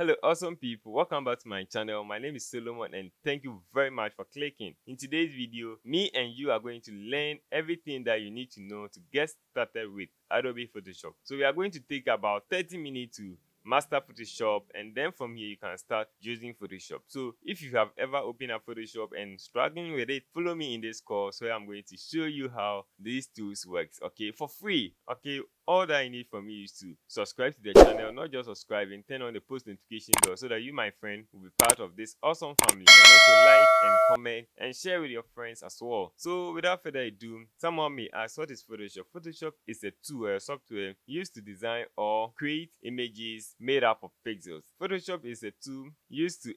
Hello awesome people, welcome back to my channel. My name is Solomon and thank you very much for clicking. In today's video, me and you are going to learn everything that you need to know to get started with Adobe Photoshop. So we are going to take about 30 minutes to master Photoshop, and then from here you can start using Photoshop. So if you have ever opened up Photoshop and struggling with it, follow me in this course where I'm going to show you how these tools works, okay, for free. Okay, all that I need from you is to subscribe to the channel, not just subscribing, turn on the post notification bell so that you, my friend, will be part of this awesome family. And also like and comment and share with your friends as well. So without further ado, someone may ask, what is Photoshop? Photoshop is a tool or a software used to design or create images made up of pixels. Photoshop is a tool used to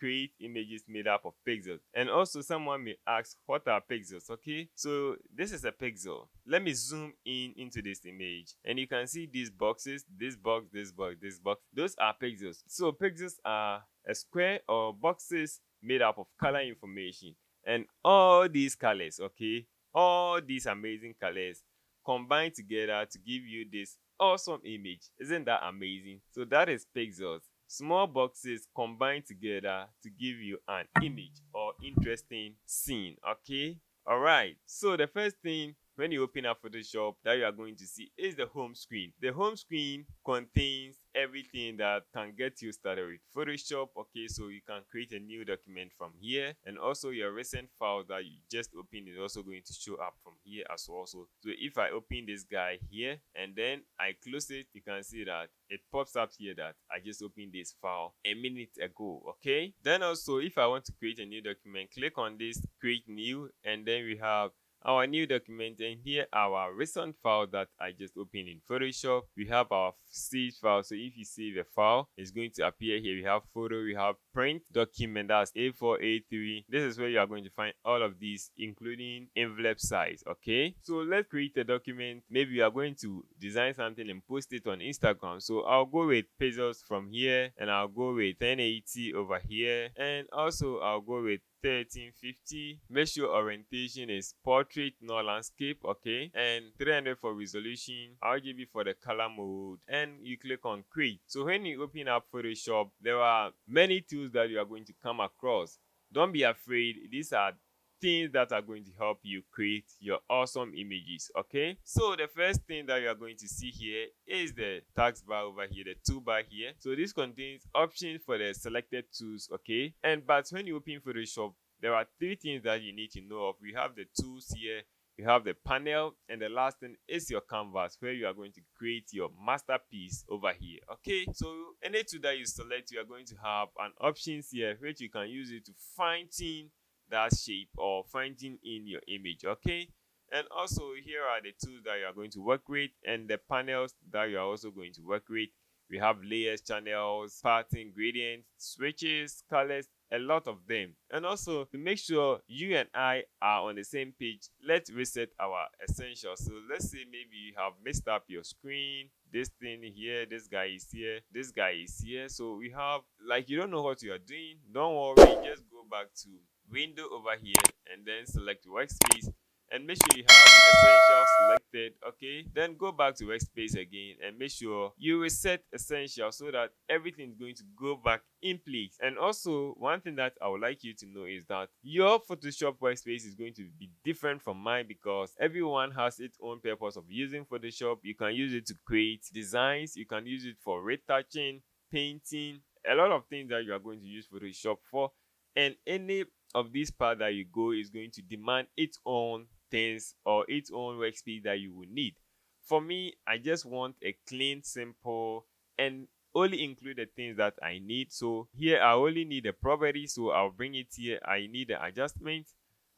create images made up of pixels. And also someone may ask, what are pixels? Okay, so this is a pixel. Let me zoom in into this image and you can see these boxes, this box, this box, this box. Those are pixels. So pixels are a square or boxes made up of color information, and all these colors, okay, all these amazing colors combine together to give you this awesome image. Isn't that amazing? So that is pixels. Small boxes combine together to give you an image or interesting scene. Okay, all right. So the first thing when you open up Photoshop that you are going to see is the home screen. The home screen contains everything that can get you started with Photoshop. Okay, so you can create a new document from here, and also your recent file that you just opened is also going to show up from here as well. So if I open this guy here and then I close it, you can see that it pops up here that I just opened this file a minute ago. Okay, then also if I want to create a new document, click on this create new, and then we have our new document, and here our recent file that I just opened in Photoshop. We have our saved file. So if you save a file, it's going to appear here. We have photo, we have print document, that's A4, A3. This is where you are going to find all of these, including envelope size. Okay, so let's create a document. Maybe you are going to design something and post it on Instagram. So I'll go with pixels from here, and I'll go with 1080 over here, and also I'll go with 1350. Make sure orientation is portrait, not landscape. Okay, and 300 for resolution, RGB for the color mode, and you click on create. So when you open up Photoshop, there are many tools that you are going to come across. Don't be afraid. These are things that are going to help you create your awesome images. Okay, so the first thing that you are going to see here is the taskbar over here, the toolbar here. So this contains options for the selected tools. Okay, but when you open Photoshop, there are three things that you need to know of. We have the tools here, you have the panel, and the last thing is your canvas, where you are going to create your masterpiece over here. Okay, so any tool that you select, you are going to have an options here which you can use it to fine-tune that shape or finding in your image. Okay, and also here are the tools that you are going to work with, and the panels that you are also going to work with. We have layers, channels, pattern, gradients, switches, colors, a lot of them. And also to make sure you and I are on the same page, let's reset our essentials. So let's say maybe you have messed up your screen, this thing here, this guy is here, this guy is here. So we have, like, you don't know what you are doing, don't worry, just go back to window over here and then select workspace and make sure you have essentials selected. Okay, then go back to workspace again and make sure you reset essentials so that everything is going to go back in place. And also one thing that I would like you to know is that your Photoshop workspace is going to be different from mine, because everyone has its own purpose of using Photoshop. You can use it to create designs, you can use it for retouching, painting, a lot of things that you are going to use Photoshop for. And any of this part that you go is going to demand its own things or its own workspace that you will need. For me, I just want a clean, simple, and only include the things that I need. So here I only need a property, so I'll bring it here. I need an adjustment.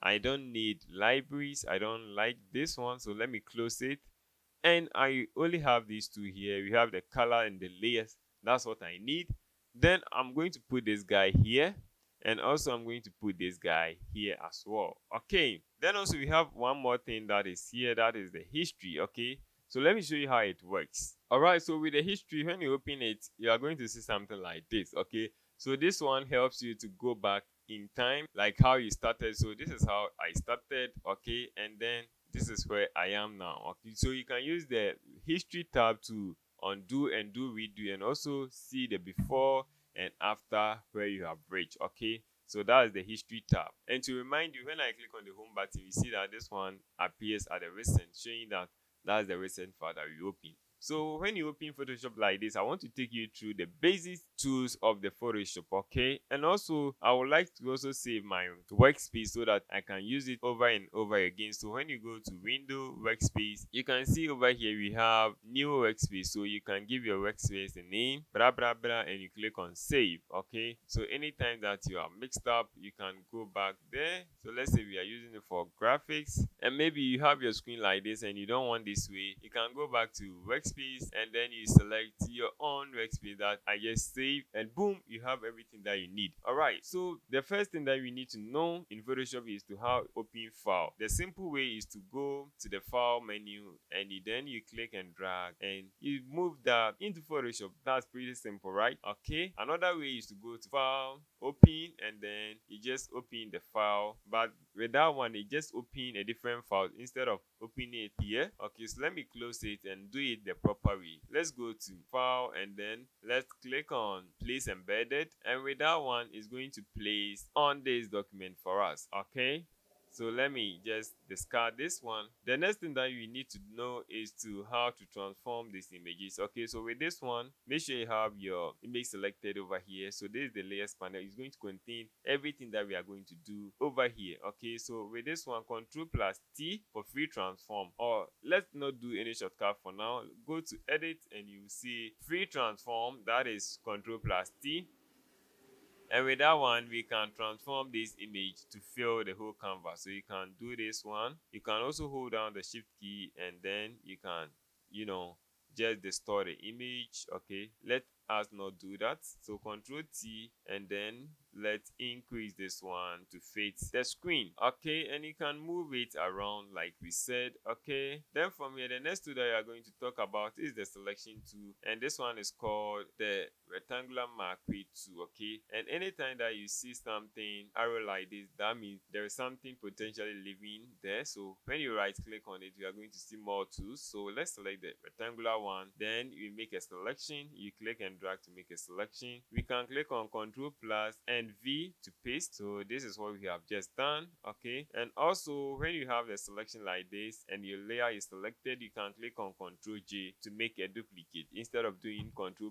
I don't need libraries. I don't like this one, so let me close it. And I only have these two here. We have the color and the layers. That's what I need. Then I'm going to put this guy here, and also I'm going to put this guy here as well. Okay, then also we have one more thing that is here, that is the history. Okay, so let me show you how it works. All right, so with the history, when you open it, you are going to see something like this. Okay, so this one helps you to go back in time, like how you started. So this is how I started. Okay, and then this is where I am now. Okay, so you can use the history tab to undo and do redo, and also see the before and after where you have reached. Okay, so that is the history tab. And to remind you, when I click on the home button, you see that this one appears at the recent, showing that that's the recent file that we open. So when you open Photoshop like this, I want to take you through the basic tools of the Photoshop, okay? And also, I would like to also save my workspace so that I can use it over and over again. So when you go to Window, Workspace, you can see over here we have New Workspace. So you can give your workspace a name, blah, blah, blah, and you click on Save, okay? So anytime that you are mixed up, you can go back there. So let's say we are using it for graphics, and maybe you have your screen like this and you don't want this way, you can go back to Workspace and then you select your own workspace that I just saved, and boom, you have everything that you need. All right, so the first thing that you need to know in Photoshop is to how to open file. The simple way is to go to the file menu and then you click and drag and you move that into Photoshop. That's pretty simple, right? Okay, another way is to go to file, open, and then you just open the file, but with that one it just open a different file instead of opening it here. Okay, so let me close it and do it the proper way. Let's go to file and then let's click on place embedded, and with that one is going to place on this document for us. Okay, so let me just discard this one. The next thing that you need to know is to how to transform these images. Okay, so with this one, make sure you have your image selected over here. So this is the layers panel. It's going to contain everything that we are going to do over here. Okay, so with this one, Ctrl+T for free transform, or let's not do any shortcut for now. Go to edit and you see free transform, that is Ctrl+T. And with that one, we can transform this image to fill the whole canvas. So you can do this one. You can also hold down the shift key and then you can, just distort the image. Okay, let us not do that. So Ctrl T and then let's increase this one to fit the screen. Okay, and you can move it around like we said. Okay, then from here, the next tool that you are going to talk about is the selection tool, and this one is called the rectangular marquee tool. Okay, and anytime that you see something arrow like this, that means there is something potentially living there. So when you right click on it, you are going to see more tools. So let's select the rectangular one, then you make a selection, you click and drag to make a selection. We can click on Ctrl+ and V to paste. So this is what we have just done. Okay, and also when you have the selection like this and your layer is selected, you can click on Ctrl J to make a duplicate instead of doing Ctrl+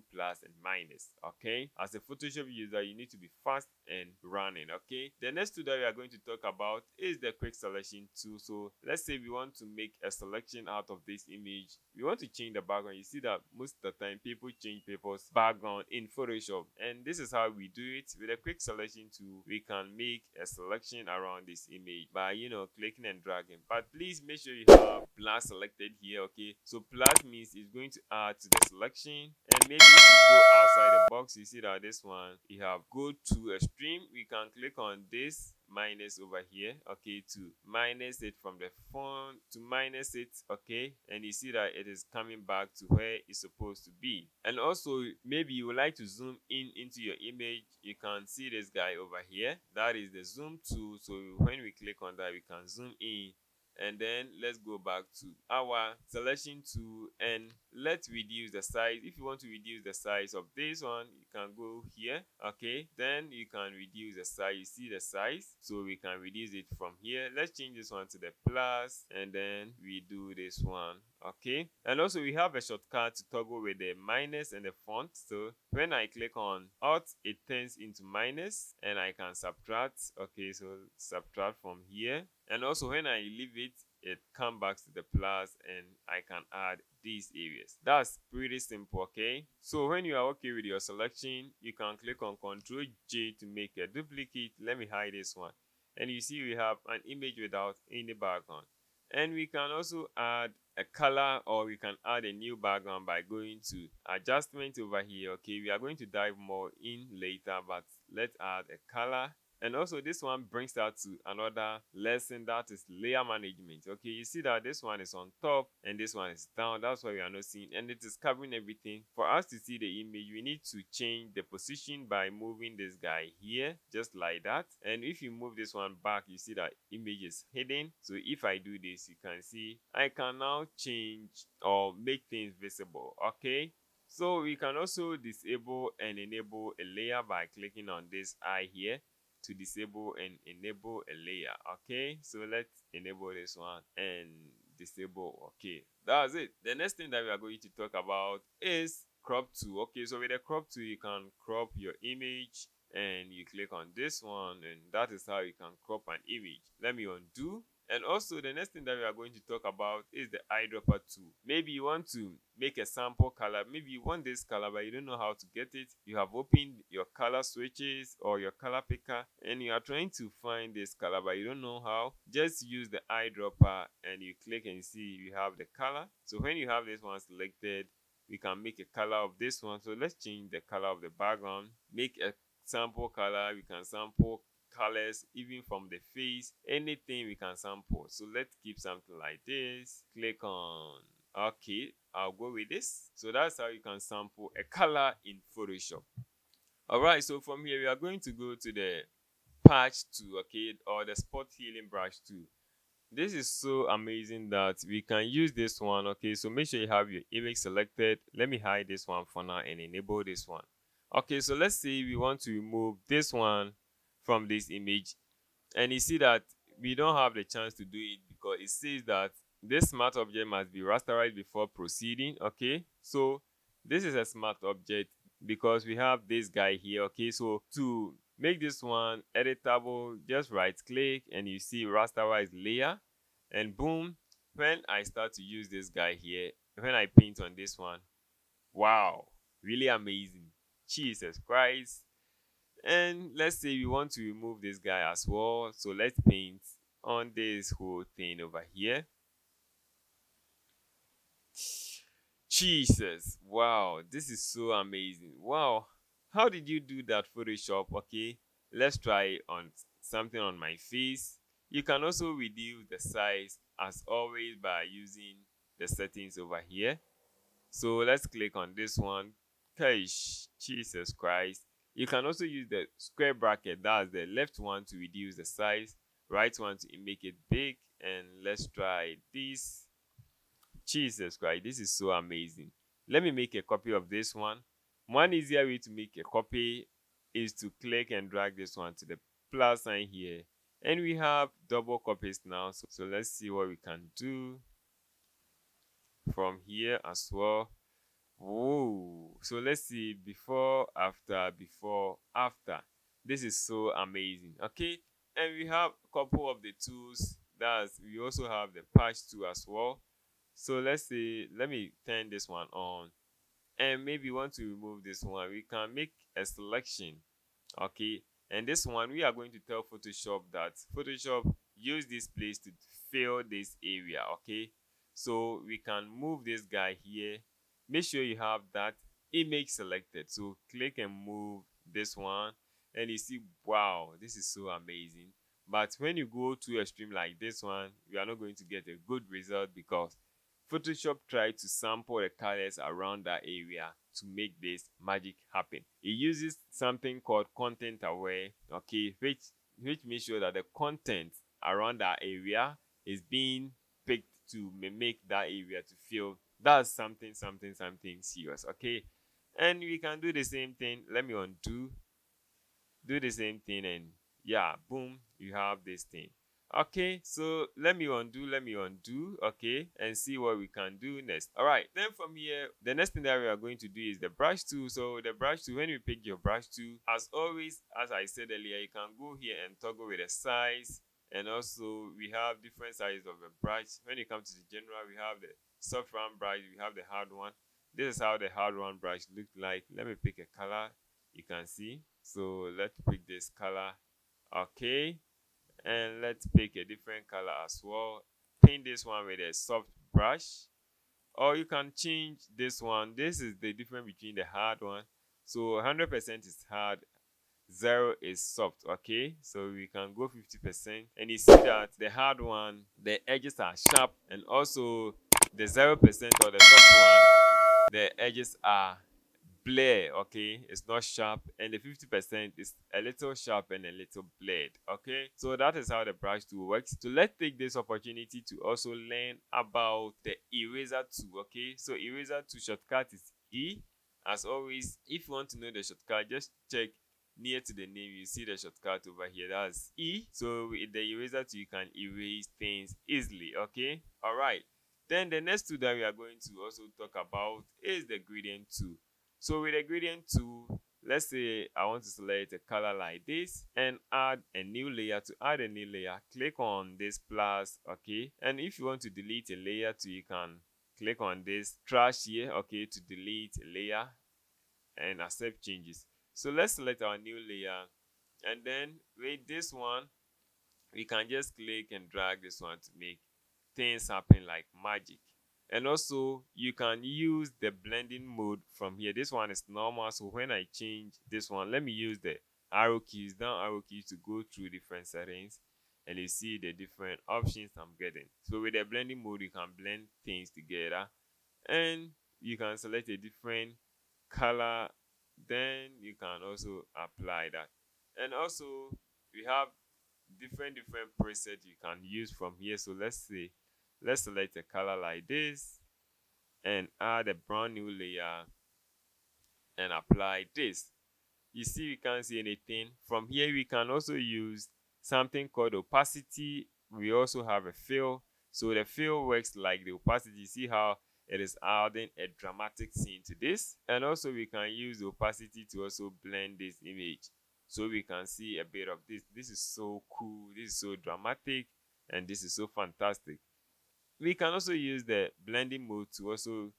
and minus. Okay, as a Photoshop user, you need to be fast and running. Okay, the next tool that we are going to talk about is the quick selection tool. So let's say we want to make a selection out of this image. We want to change the background. You see that most of the time people change people's background in Photoshop, and this is how we do it. With a quick selection tool, we can make a selection around this image by clicking and dragging. But please make sure you have plus selected here. Okay, so plus means it's going to add to the selection, and maybe if you go outside the box, you see that this one you have go to extreme. We can click on this minus over here, okay, to minus it from the font, to minus it, okay, and you see that it is coming back to where it's supposed to be. And also maybe you would like to zoom in into your image, you can see this guy over here, that is the zoom tool. So when we click on that, we can zoom in, and then let's go back to our selection tool and let's reduce the size. If you want to reduce the size of this one, you can go here. Okay, then you can reduce the size. You see the size, so we can reduce it from here. Let's change this one to the plus, and then we do this one. Okay, and also we have a shortcut to toggle with the minus and the font. So when I click on Alt, it turns into minus and I can subtract. Okay, so subtract from here, and also when I leave it, it comes back to the plus and I can add these areas. That's pretty simple. Okay, so when you are okay with your selection, you can click on Ctrl J to make a duplicate. Let me hide this one, and you see we have an image without any background. And we can also add a color, or we can add a new background by going to adjustment over here. Okay, we are going to dive more in later, but let's add a color. And also this one brings us to another lesson, that is layer management. Okay, you see that this one is on top and this one is down. That's why we are not seeing, and it is covering everything. For us to see the image, we need to change the position by moving this guy here, just like that. And if you move this one back, you see that image is hidden. So if I do this, you can see I can now change or make things visible. Okay, So we can also disable and enable a layer by clicking on this eye here to disable and enable a layer. Okay, so let's enable this one and disable. Okay, that's it. The next thing that we are going to talk about is crop tool. Okay, so with the crop tool you can crop your image, and you click on this one, and that is how you can crop an image. Let me undo. And also the next thing that we are going to talk about is the eyedropper tool. Maybe you want to make a sample color. Maybe you want this color but you don't know how to get it. You have opened your color switches or your color picker and you are trying to find this color but you don't know how. Just use the eyedropper and you click and see you have the color. So when you have this one selected, we can make a color of this one. So let's change the color of the background. Make a sample color. We can sample colors even from the face, anything we can sample. So let's keep something like this. Click on okay, I'll go with this. So that's how you can sample a color in Photoshop. All right, so from here we are going to go to the patch tool, okay, or the spot healing brush tool. This is so amazing that we can use this one. Okay, so make sure you have your image selected. Let me hide this one for now and enable this one. Okay, so let's say we want to remove this one from this image, and you see that we don't have the chance to do it because it says that this smart object must be rasterized before proceeding. Okay, so this is a smart object because we have this guy here. Okay, so to make this one editable, just right click and you see rasterize layer, and boom, when I start to use this guy here, when I paint on this one, wow, really amazing. Jesus Christ. And let's say we want to remove this guy as well. So let's paint on this whole thing over here. Jesus, wow, this is so amazing. Wow, how did you do that, Photoshop? Okay, let's try on something on my face. You can also reduce the size as always by using the settings over here. So let's click on this one. Gosh, Jesus Christ. You can also use the square bracket, that's the left one to reduce the size, right one to make it big, and let's try this. Jesus Christ, this is so amazing. Let me make a copy of this one. One easier way to make a copy is to click and drag this one to the plus sign here. And we have double copies now. So let's see what we can do from here as well. Whoa. So let's see before, after, before, after. This is so amazing. Okay. And we have a couple of the tools. We also have the patch tool as well. So let's see, let me turn this one on, and maybe want to remove this one. We can make a selection. Okay, and this one we are going to tell Photoshop that Photoshop use this place to fill this area. Okay, so we can move this guy here. Make sure you have that image selected. So click and move this one, and you see, wow, this is so amazing. But when you go to extreme like this one, you are not going to get a good result because Photoshop tried to sample the colors around that area to make this magic happen. It uses something called content aware, okay, which makes sure that the content around that area is being picked to make that area to feel that's something serious. Okay, and we can do the same thing. Let me undo, do the same thing, and yeah, boom, you have this thing. Okay, so let me undo, okay, and see what we can do next. All right, then from here, the next thing that we are going to do is the brush tool. So the brush tool, when you pick your brush tool, as always, as I said earlier, you can go here and toggle with the size, and also we have different sizes of the brush. When it comes to the general, we have the soft round brush, we have the hard one. This is how the hard one brush looks like. Let me pick a color, you can see. So let's pick this color, okay, and let's pick a different color as well. Paint this one with a soft brush, or you can change this one. This is the difference between the hard one. So 100% is hard, 0 is soft. Okay, so we can go 50%, and you see that the hard one, the edges are sharp, and also the 0% or the soft one, the edges are blur. Okay, it's not sharp, and the 50% is a little sharp and a little blurred. Okay, so that is how the brush tool works. So let's take this opportunity to also learn about the eraser tool. Okay, so eraser tool shortcut is E, As always, if you want to know the shortcut, just check near to the name. You see the shortcut over here, that's E. So with the eraser tool, you can erase things easily. Okay, all right. Then the next tool that we are going to also talk about is the gradient tool. So with the gradient tool, let's say I want to select a color like this and add a new layer. To add a new layer, click on this plus, okay, and if you want to delete a layer too, you can click on this trash here, okay, to delete a layer and accept changes. So let's select our new layer, and then with this one, we can just click and drag this one to make things happen like magic. And also you can use the blending mode from here. This one is normal, so when I change this one, let me use the arrow keys, down arrow keys, to go through different settings, and you see the different options I'm getting. So with the blending mode, you can blend things together, and you can select a different color, then you can also apply that. And also we have different presets you can use from here. So let's select a color like this and add a brand new layer and apply this. You see, we can't see anything from here. We can also use something called opacity. We also have a fill. So the fill works like the opacity. See how it is adding a dramatic scene to this. And also we can use the opacity to also blend this image, so we can see a bit of this. This is so cool, this is so dramatic, and this is so fantastic. We can also use the blending mode to also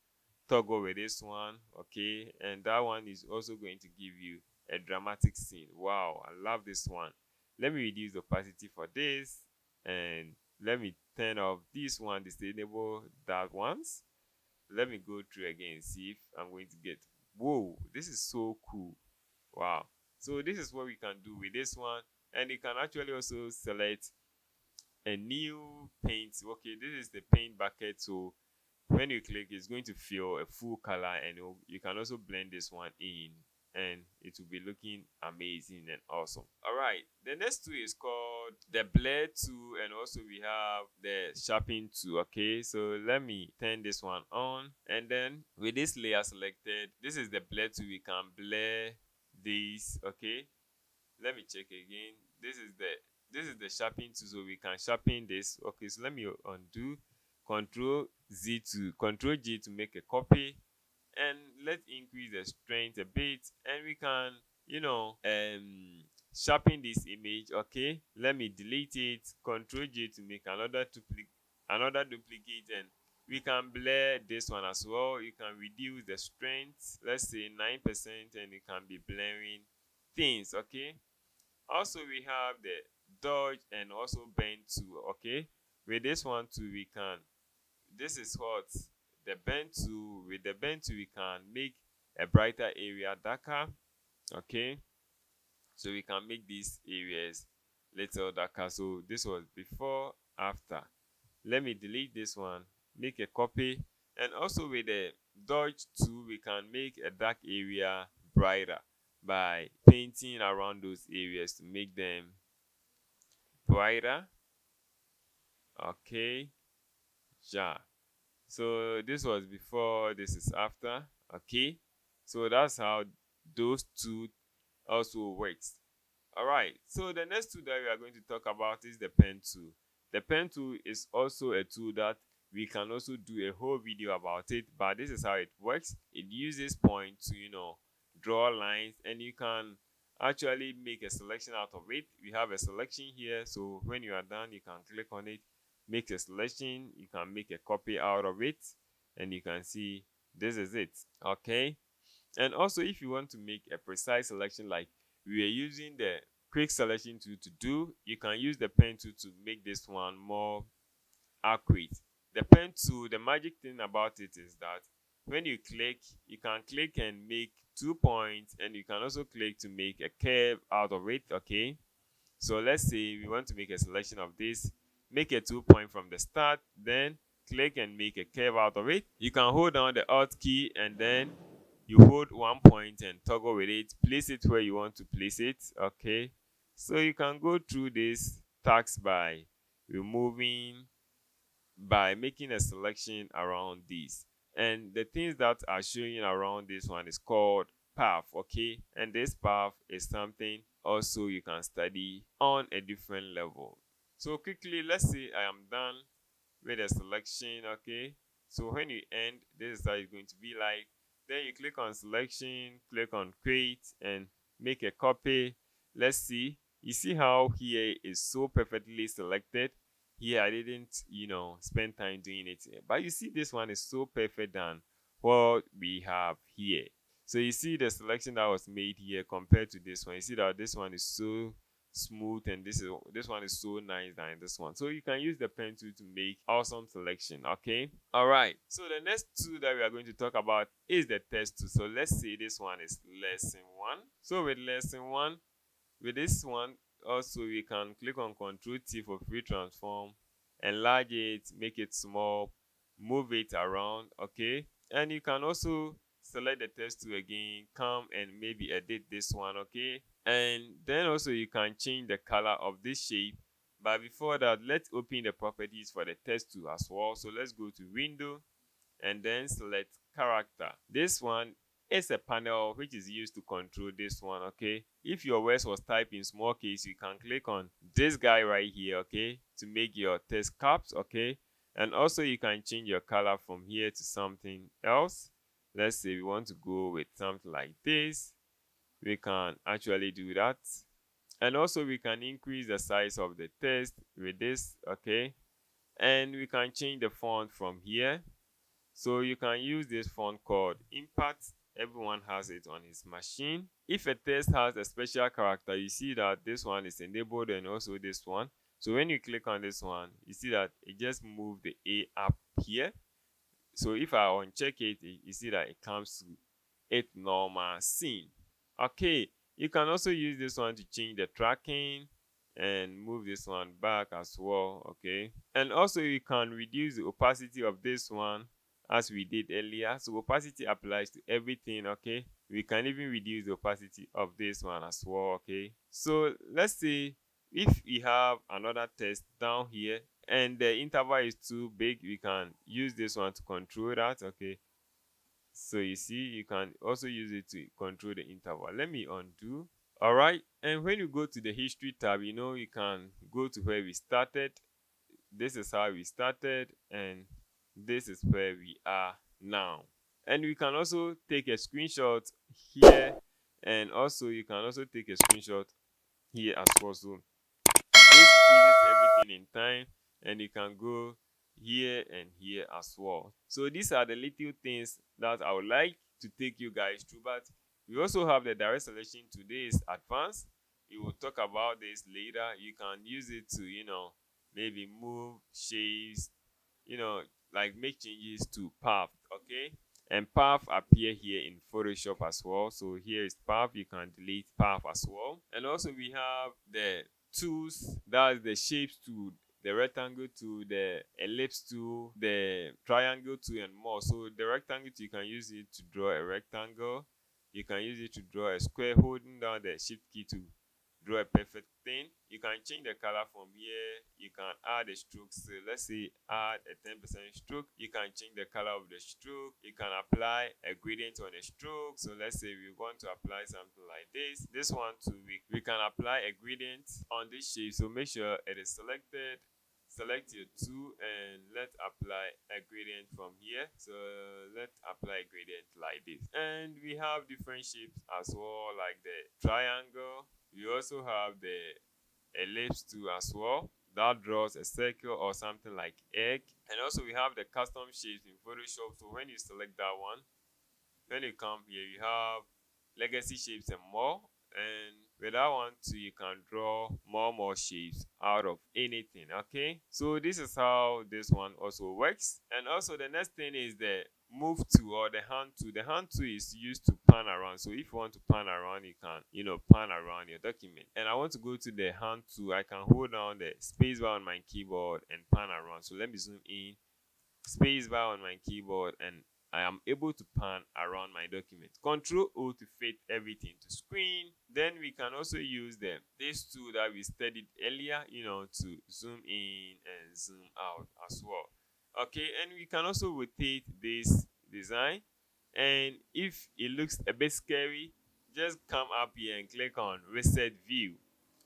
toggle with this one, okay, and that one is also going to give you a dramatic scene. Wow, I love this one. Let me reduce the opacity for this, and let me turn off this one, disable that once. Let me go through again and see if I'm going to get, whoa, this is so cool. Wow. So this is what we can do with this one, and you can actually also select a new paint. Okay, this is the paint bucket, so when you click, it's going to fill a full color, and you can also blend this one in, and it will be looking amazing and awesome. All right, the next tool is called the blur tool, and also we have the sharpen tool. Okay, so let me turn this one on, and then with this layer selected, this is the blur tool. We can blur this. Okay, let me check again. This is the sharpen tool, so we can sharpen this. Okay, so let me undo. Control G to make a copy, and let's increase the strength a bit, and we can sharpen this image. Okay, let me delete it. Control J to make another duplicate, and we can blur this one as well. You can reduce the strength, let's say 9%, and you can be blurring things. Okay, also we have the dodge and also bend tool. Okay, with this one too, we can, this is what the bend tool. With the bend tool, we can make a brighter area darker. Okay, so we can make these areas little darker. So this was before, after. Let me delete this one, make a copy, and also with the dodge tool, we can make a dark area brighter by painting around those areas to make them brighter. Okay, yeah. So this was before, this is after. Okay, so that's how those two also works. All right, so the next tool that we are going to talk about is the pen tool. The pen tool is also a tool that we can also do a whole video about it, but this is how it works. It uses point to draw lines, and you can actually make a selection out of it. We have a selection here, so when you are done, you can click on it, make a selection, you can make a copy out of it, and you can see this is it. Okay, and also if you want to make a precise selection like we are using the quick selection tool to do, you can use the pen tool to make this one more accurate. The pen tool, the magic thing about it is that when you click, you can click and make 2 points, and you can also click to make a curve out of it. Okay, so let's say we want to make a selection of this, make a 2 point from the start, then click and make a curve out of it. You can hold down the Alt key, and then you hold 1 point and toggle with it, place it where you want to place it. Okay, so you can go through this task by making a selection around this. And the things that are showing around this one is called path, okay? And this path is something also you can study on a different level. So quickly, let's say I am done with the selection, okay? So when you end, this is how it's going to be like. Then you click on selection, click on create, and make a copy. Let's see. You see how here is so perfectly selected. Here I didn't, spend time doing it. But you see this one is so perfect than what we have here. So you see the selection that was made here compared to this one. You see that this one is so smooth and this one is so nice than this one. So you can use the pen tool to make awesome selection. Okay, all right, so the next tool that we are going to talk about is the text tool. So let's say this one is lesson 1. So with lesson 1, with this one also we can click on Ctrl T for free transform, enlarge it, make it small, move it around. Okay, and you can also select the text tool again, come and maybe edit this one. Okay, and then also you can change the color of this shape. But before that, let's open the properties for the text tool as well. So let's go to window and then select character. This one is a panel which is used to control this one. Okay, if your words was typed in small case, you can click on this guy right here, okay, to make your text caps. Okay, and also you can change your color from here to something else. Let's say we want to go with something like this. We can actually do that. And also we can increase the size of the text with this. Okay, and we can change the font from here. So you can use this font called Impact. Everyone has it on his machine. If a text has a special character, you see that this one is enabled and also this one. So when you click on this one, you see that it just moved the A up here. So if I uncheck it, you see that it comes to its normal scene. Okay, you can also use this one to change the tracking and move this one back as well. Okay, and also you can reduce the opacity of this one as we did earlier. So opacity applies to everything. Okay, we can even reduce the opacity of this one as well. Okay, so let's say if we have another text down here and the interval is too big, we can use this one to control that. Okay, so you see, you can also use it to control the interval. Let me undo. All right, and when you go to the history tab, you can go to where we started. This is how we started, and this is where we are now. And we can also take a screenshot here, and also you can also take a screenshot here as well. So this freezes everything in time, and you can go here and here as well. So these are the little things that I would like to take you guys through. But we also have the direct selection. Today is advanced. We will talk about this later. You can use it to maybe move shapes, like make changes to path. Okay, and path appear here in Photoshop as well. So here is path. You can delete path as well. And also we have the tools, that's the shapes tool, the rectangle tool, the ellipse tool, the triangle tool, and more. So the rectangle tool, you can use it to draw a rectangle. You can use it to draw a square, holding down the shift key to draw a perfect thing. You can change the color from here. You can add a stroke. So let's say add a 10% stroke. You can change the color of the stroke. You can apply a gradient on a stroke. So let's say we want to apply something like this. This one too, we can apply a gradient on this shape. So make sure it is selected. Select your tool and let's apply a gradient from here. So let's apply a gradient like this. And we have different shapes as well, like the triangle. We also have the ellipse tool as well, that draws a circle or something like egg. And also we have the custom shapes in Photoshop. So when you select that one, when you come here, you have legacy shapes and more. And with that one too, you can draw more shapes out of anything. Okay, so this is how this one also works. And also the next thing is the move tool or the hand tool. The hand tool is used to pan around. So if you want to pan around, you can pan around your document. And I want to go to the hand tool. I can hold down the space bar on my keyboard and pan around. So let me zoom in, space bar on my keyboard, and I am able to pan around my document. Control O to fit everything to screen. Then we can also use this tool that we studied earlier, to zoom in and zoom out as well. Okay, and we can also rotate this design. And if it looks a bit scary, just come up here and click on reset view.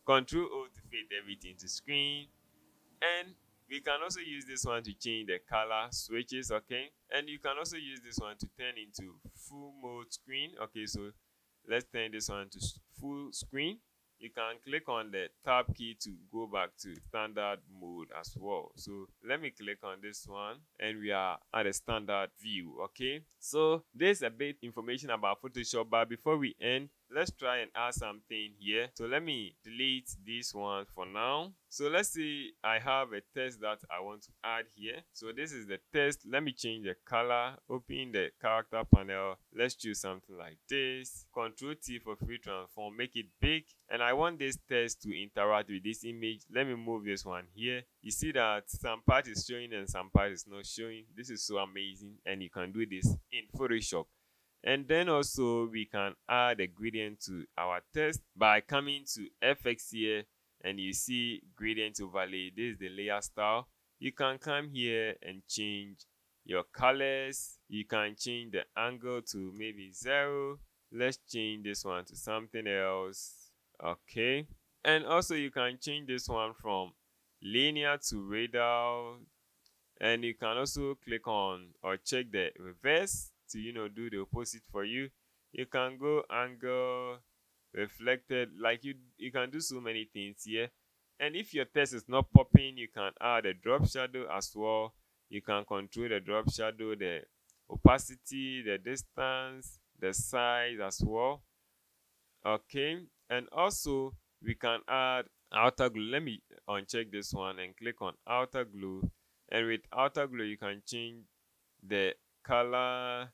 Control O to fade everything to screen. And we can also use this one to change the color switches, okay? And you can also use this one to turn into full mode screen. Okay, so let's turn this one to full screen. You can click on the tab key to go back to standard mode as well. So let me click on this one and we are at a standard view, okay? So there's a bit information about Photoshop, but before we end, let's try and add something here. So let me delete this one for now. So let's say I have a text that I want to add here. So this is the text. Let me change the color. Open the character panel. Let's choose something like this. Control T for free transform. Make it big. And I want this text to interact with this image. Let me move this one here. You see that some part is showing and some part is not showing. This is so amazing, and you can do this in Photoshop. And then also we can add a gradient to our text by coming to FX here, and you see gradient overlay. This is the layer style. You can come here and change your colors. You can change the angle to maybe 0. Let's change this one to something else. Okay. And also you can change this one from linear to radial. And you can also click on or check the reverse to do the opposite for you. You can go angle, reflected, like you can do so many things here. And if your text is not popping, you can add a drop shadow as well. You can control the drop shadow, the opacity, the distance, the size as well. Okay. And also we can add outer glue. Let me uncheck this one and click on outer glue. And with outer glue you can change the color.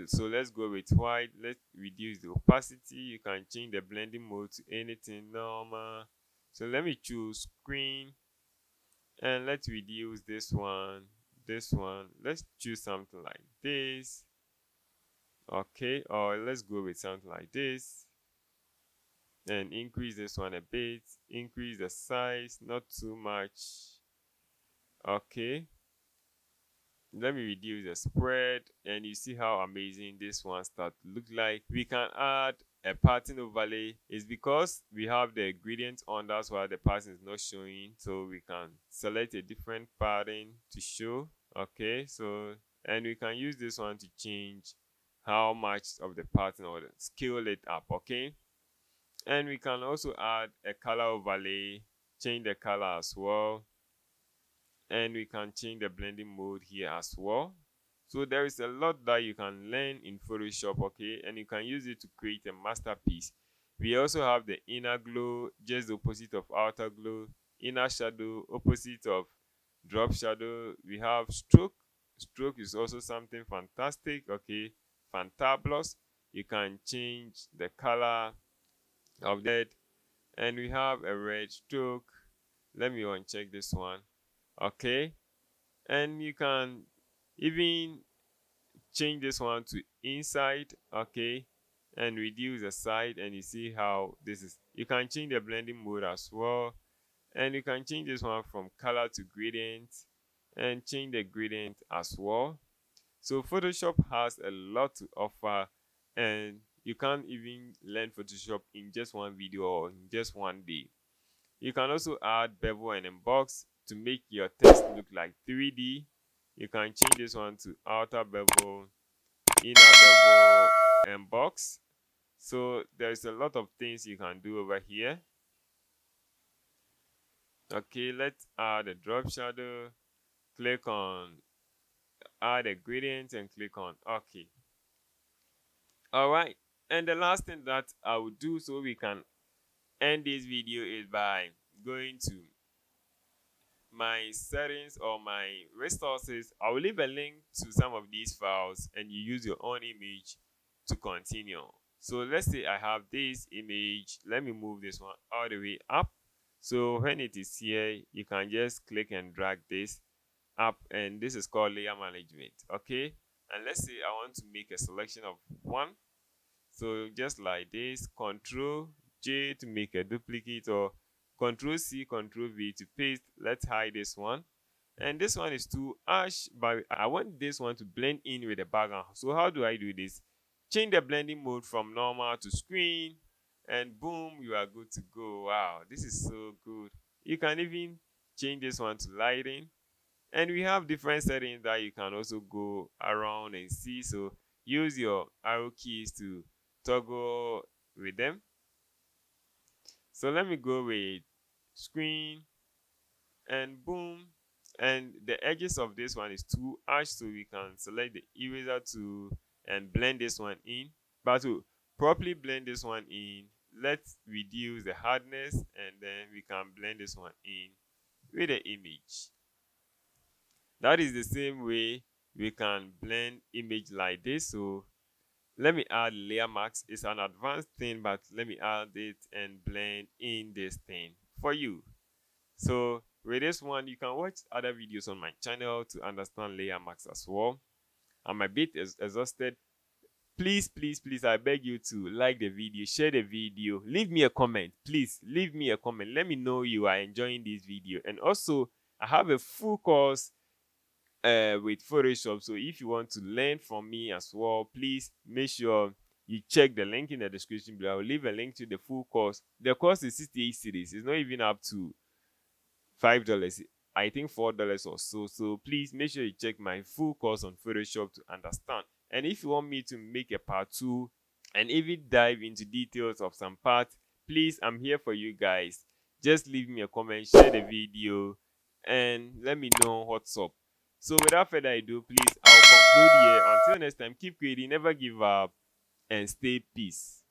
So let's go with white. Let's reduce the opacity. You can change the blending mode to anything normal. So let me choose screen, and let's reduce this one. Let's choose something like this. Okay, or let's go with something like this and increase this one a bit. Increase the size, not too much. Okay, let me reduce the spread, and you see how amazing this one starts to look like. We can add a pattern overlay. It's because we have the gradient on, that's why the pattern is not showing. So we can select a different pattern to show. Okay, so and we can use this one to change how much of the pattern or scale it up. Okay, and we can also add a color overlay, change the color as well. And we can change the blending mode here as well. So there is a lot that you can learn in Photoshop, okay, and you can use it to create a masterpiece. We also have the inner glow, just the opposite of outer glow. Inner shadow, opposite of drop shadow. We have stroke. Stroke is also something fantastic, okay, fantabulous. You can change the color of that. And we have a red stroke. Let me uncheck this one. Okay, and you can even change this one to inside, okay, and reduce the side, and you see how this is. You can change the blending mode as well, and you can change this one from color to gradient and change the gradient as well. So Photoshop has a lot to offer, and you can't even learn Photoshop in just one video or in just one day. You can also add bevel and emboss to make your text look like 3D. You can change this one to outer bevel, inner bevel, emboss. So there's a lot of things you can do over here. Okay, let's add a drop shadow. Click on add a gradient and click on OK. All right, and the last thing that I will do so we can end this video is by going to my settings or my resources. I will leave a link to some of these files, and you use your own image to continue. So let's say I have this image. Let me move this one all the way up. So when it is here, you can just click and drag this up, and this is called layer management. Okay, and let's say I want to make a selection of one. So just like this, Control J to make a duplicate, or Control C, Control V to paste. Let's hide this one. And this one is too harsh, but I want this one to blend in with the background. So how do I do this? Change the blending mode from normal to screen, and boom, you are good to go. Wow, this is so good. You can even change this one to lighting, and we have different settings that you can also go around and see. So use your arrow keys to toggle with them. So let me go with screen, and boom. And the edges of this one is too harsh, so we can select the eraser tool and blend this one in. But to properly blend this one in, let's reduce the hardness, and then we can blend this one in with the image. That is the same way we can blend image like this. So let me add layer mask. It's an advanced thing, but let me add it and blend in this thing for you. So with this one, you can watch other videos on my channel to understand layer mask as well. I'm a bit exhausted. Please, please, please, I beg you to like the video, share the video, leave me a comment. Please leave me a comment. Let me know you are enjoying this video. And also, I have a full course with Photoshop. So if you want to learn from me as well, please make sure you check the link in the description below. I will leave a link to the full course. The course is 68 series. It's not even up to $5. I think $4 or so. So please make sure you check my full course on Photoshop to understand. And if you want me to make a part 2 and even dive into details of some parts, please, I'm here for you guys. Just leave me a comment, share the video, and let me know what's up. So without further ado, please, I'll conclude here. Until next time, keep creating, never give up, and stay peace.